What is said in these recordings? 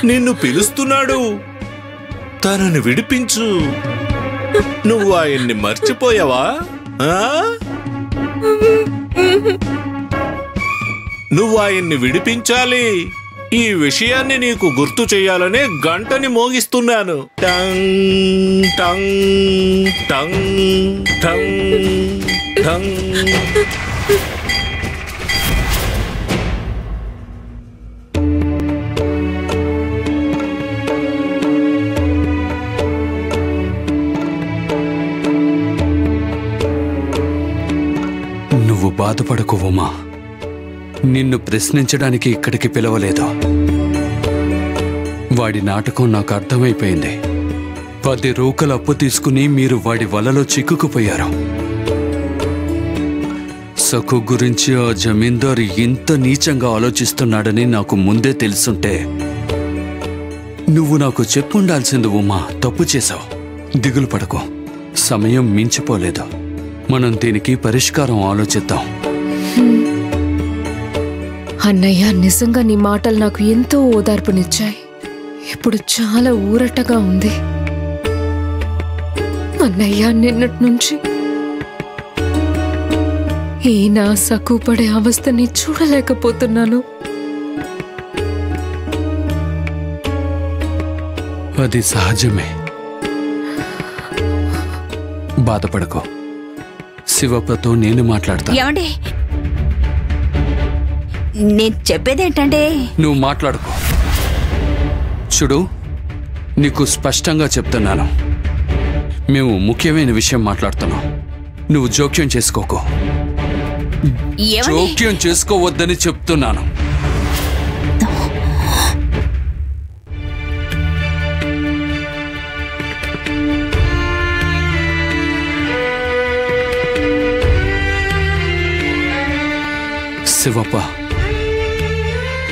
నిన్ను పిలుస్తున్నాడు. తనని విడిపించు. నువ్వు ఆయన్ని మర్చిపోయావా? నువ్వు ఆయన్ని విడిపించాలి. ఈ విషయాన్ని నీకు గుర్తు చేయాలనే గంటని మోగిస్తున్నాను. టంగ్ టంగ్ టంగ్ టంగ్ టంగ్. నువ్వు బాధపడకు ఉమా. నిన్ను ప్రశ్నించడానికి ఇక్కడికి పిలవలేదు. వాడి నాటకం నాకు అర్థమైపోయింది. 10 రూకలు అప్పు తీసుకుని మీరు వాడి వలలో చిక్కుకుపోయారు. సఖు గురించి ఆ జమీందారు ఇంత నీచంగా ఆలోచిస్తున్నాడని నాకు ముందే తెలుసుంటే నువ్వు నాకు చెప్పుండాల్సింది ఉమా. తప్పు చేశావు. దిగులు పడకు. సమయం మించిపోలేదు. మనం దీనికి పరిష్కారం ఆలోచిద్దాం. అన్నయ్య, నిజంగా నీ మాటలు నాకు ఎంతో ఓదార్పునిచ్చాయి. ఇప్పుడు చాలా ఊరటగా ఉంది. అన్నయ్య, నిన్నటి నుంచి ఈయన సక్కుపడే అవస్థని చూడలేకపోతున్నాను. అది సహజమే. బాధపడకు. శివప్పతో నేను మాట్లాడతాను. ఏమండి, నేను చెప్పేదేంటంటే, నువ్వు మాట్లాడుకో. చూడు, నీకు స్పష్టంగా చెప్తున్నాను. మేము ముఖ్యమైన విషయం మాట్లాడుతున్నాం. నువ్వు జోక్యం చేసుకోకు. జోక్యం చేసుకోవద్దని చెప్తున్నాను. శివప్ప,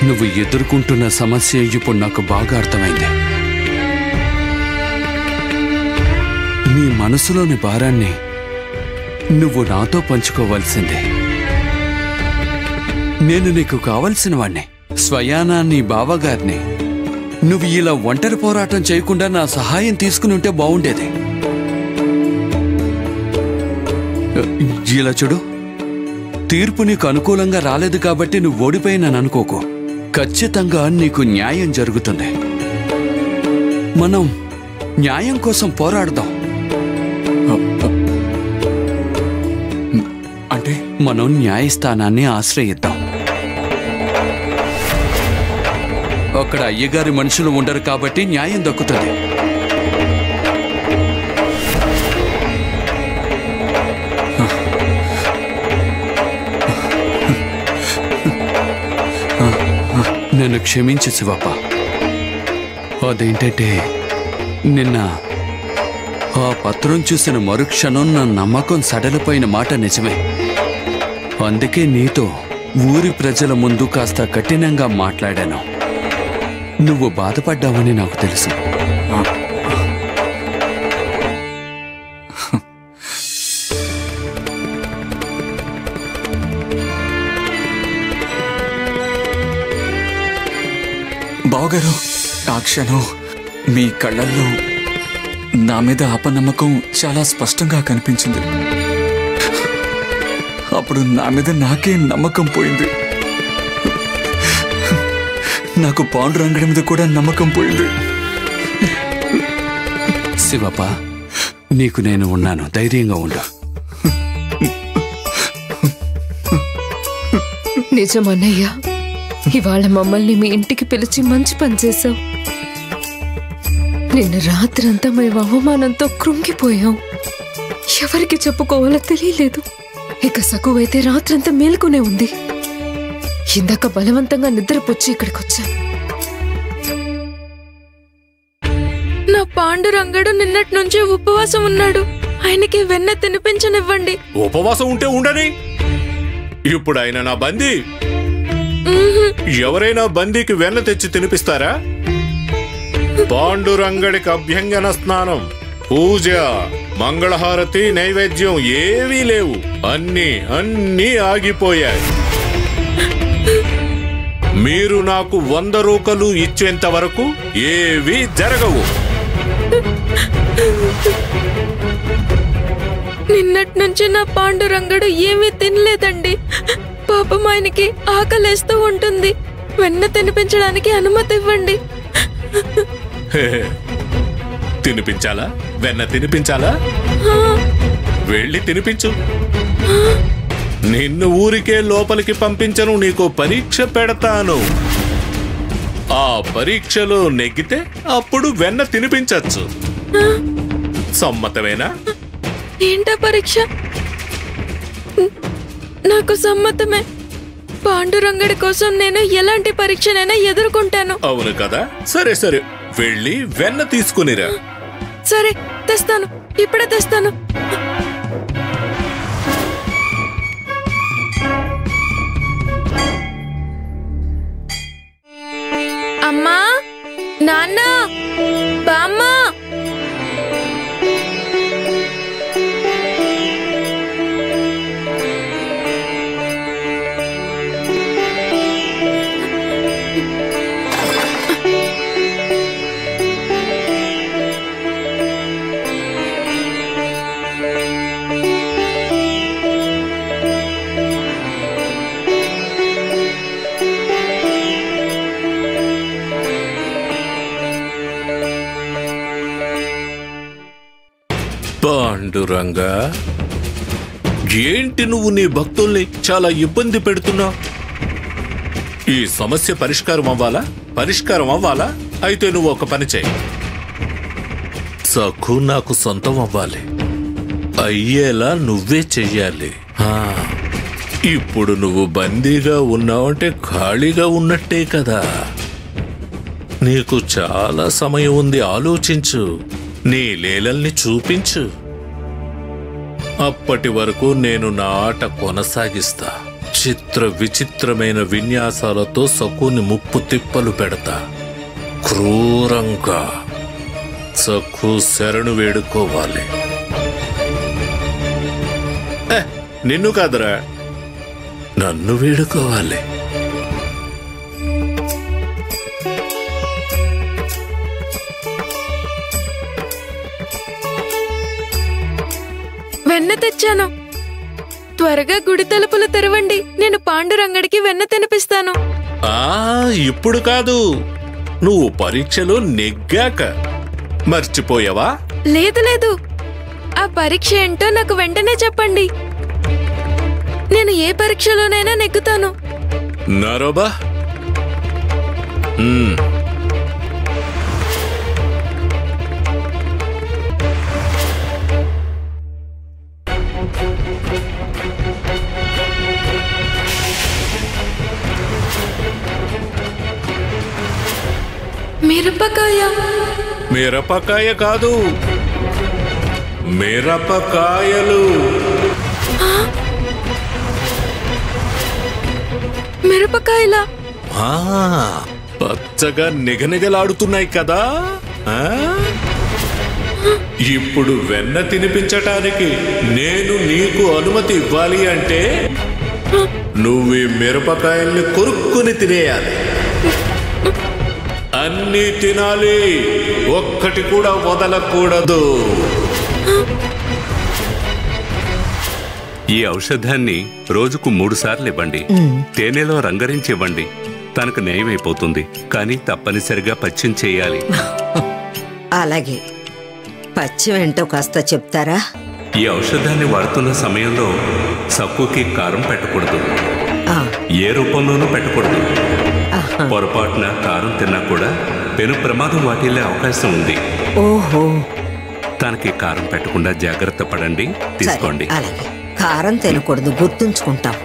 నువ్వు ఎదుర్కొంటున్న సమస్య ఇప్పుడు నాకు బాగా అర్థమైంది. నీ మనసులోని భారాన్ని నువ్వు నాతో పంచుకోవాల్సిందే. నేను నీకు కావలసిన వాణ్ణి, స్వయానా నీ బావగారిని. నువ్వు ఇలా ఒంటరి పోరాటం చేయకుండా నా సహాయం తీసుకుని ఉంటే బాగుండేది. ఇలా చూడు, తీర్పు నీకు అనుకూలంగా రాలేదు కాబట్టి నువ్వు ఓడిపోయినాను అనుకోకు. ఖచ్చితంగా నీకు న్యాయం జరుగుతుంది. మనం న్యాయం కోసం పోరాడదాం. అంటే మనం న్యాయస్థానాన్ని ఆశ్రయిద్దాం. అక్కడ అయ్యగారి మనుషులు ఉండరు కాబట్టి న్యాయం దక్కుతుంది. నన్ను క్షమించు శివప్ప. అదేంటంటే నిన్న ఆ పత్రం చూసిన మరుక్షణం నా నమ్మకం సడలిపోయిన మాట నిజమే. అందుకే నీతో ఊరి ప్రజల ముందు కాస్త కఠినంగా మాట్లాడాను. నువ్వు బాధపడ్డావని నాకు తెలుసు. బావగారు, ఆ క్షణం మీ కళ్ళల్లో నా మీద అపనమ్మకం చాలా స్పష్టంగా కనిపించింది. అప్పుడు నా మీద నాకే నమ్మకం పోయింది. నాకు పాండురంగడి మీద కూడా నమ్మకం పోయింది. శివప్ప, నీకు నేను ఉన్నాను. ధైర్యంగా ఉండు. నిజమన్నయ్య, ఇవాళ మమ్మల్ని మీ ఇంటికి పిలిచి మంచి పని చేశావు. నిన్న రాత్రంతా మేము అవమానంతో కృంగిపోయాం. ఎవరికి చెప్పుకోవాలో తెలియలేదు. ఇక సకువైతే రాత్రంతా మేల్కొనే ఉంది. ఇందాక బలవంతంగా నిద్రపుచ్చి ఇక్కడికి వచ్చా. నా పాండురంగడు నిన్నటి నుంచి ఉపవాసం ఉన్నాడు. ఆయనకి వెన్న తినిపించనివ్వండి. ఉపవాసం ఉంటే ఉండని. ఇప్పుడు ఆయన నా బందీ. ఎవరైనా బందీకి వెన్న తెచ్చి తినిపిస్తారా? పాండురంగడికి అభ్యంగన స్నానం, పూజ, మంగళహారతి, నైవేద్యం ఏవీ లేవు. అన్నీ ఆగిపోయాయి. మీరు నాకు 100 రూకలు ఇచ్చేంత వరకు ఏవీ జరగవు. నిన్నటి నుంచి నా పాండురంగడు ఏమీ తినలేదండి. పాపం ఆయనకి ఆకలేస్తూ ఉంటుంది. వెన్న తినిపించడానికి అనుమతి ఇవ్వండి. తినిపించాలా? వెన్న తినిపించాలా? వెళ్ళి తినిపించు. నిన్ను ఊరికే లోపలికి పంపించను, నీకు పరీక్ష పెడతాను. ఆ పరీక్షలో నెగ్గితే అప్పుడు వెన్న తినిపించచ్చు. సమ్మతమేనా? ఏంటా పరీక్ష? నాకు సమ్మతమే. పాండురంగడి కోసం నేను ఎలాంటి పరీక్షనైనా ఎదుర్కొంటాను. అవును కదా? సరే సరే, వెళ్ళి వెన్న తీసుకునిరా. సరే, తెస్తాను. ఇప్పుడే తెస్తాను. అమ్మా, నాన్న, బామ్మ. పాండురంగా, ఏంటి నువ్వు నీ భక్తుల్ని చాలా ఇబ్బంది పెడుతున్నావు? ఈ సమస్య పరిష్కారం అవ్వాలా? పరిష్కారం అవ్వాలా? అయితే నువ్వు ఒక పని చేయి. సఖు నాకు సొంతం అవ్వాలి. అయ్యేలా నువ్వే చెయ్యాలి. ఇప్పుడు నువ్వు బందీగా ఉన్నావంటే ఖాళీగా ఉన్నట్టే కదా. నీకు చాలా సమయం ఉంది, ఆలోచించు. నీ లీలల్ని చూపించు. అప్పటి వరకు నేను నా ఆట కొనసాగిస్తా. చిత్ర విచిత్రమైన విన్యాసాలతో సఖుని ముప్పు తిప్పలు పెడతా. క్రూరంగా సఖు శరణు వేడుకోవాలి. నిన్ను కాదురా, నన్ను వేడుకోవాలి. వెన్న తెచ్చాను. త్వరగా గుడి తలుపులు తెరవండి. నేను పాండురంగడికి వెన్న తినిపిస్తాను. ఇప్పుడు కాదు, నువ్వు పరీక్షలో నెగ్గాక. మర్చిపోయావా? లేదు లేదు, ఆ పరీక్ష ఏంటో నాకు వెంటనే చెప్పండి. నేను ఏ పరీక్షలోనైనా నెగ్గుతాను. నరోబా, మిరపకాయ. మిరపకాయ కాదు, మిరపకాయలు. మిరపకాయలా? పచ్చగా నిగనిగలాడుతున్నాయి కదా. ఇప్పుడు వెన్న తినిపించటానికి నేను నీకు అనుమతి ఇవ్వాలి అంటే నువ్వు ఈ మిరపకాయల్ని కొరుక్కుని తినేయాలి. అన్నీ తినాలి, ఒక్కటి కూడా వదలకూడదు. ఈ ఔషధాన్ని రోజుకు 3 సార్లు ఇవ్వండి. తేనెలో రంగరించి ఇవ్వండి. తనకు నయమైపోతుంది. కానీ తప్పనిసరిగా పచ్యం చేయాలి. అలాగే. పచ్యం ఏంటో కాస్త చెప్తారా? ఈ ఔషధాన్ని వాడుతున్న సమయంలో సక్కుకి కారం పెట్టకూడదు. ఏ రూపంలోనూ పెట్టకూడదు. పొరపాటున కారం తిన్నా కూడా పెను ప్రమాదం వాటిల్లే అవకాశం ఉంది. ఓహో. తనకి కారం పెట్టకుండా జాగ్రత్త పడండి. తీసుకోండి. అలాగే. కారం తినకూడదు, గుర్తుంచుకుంటాం.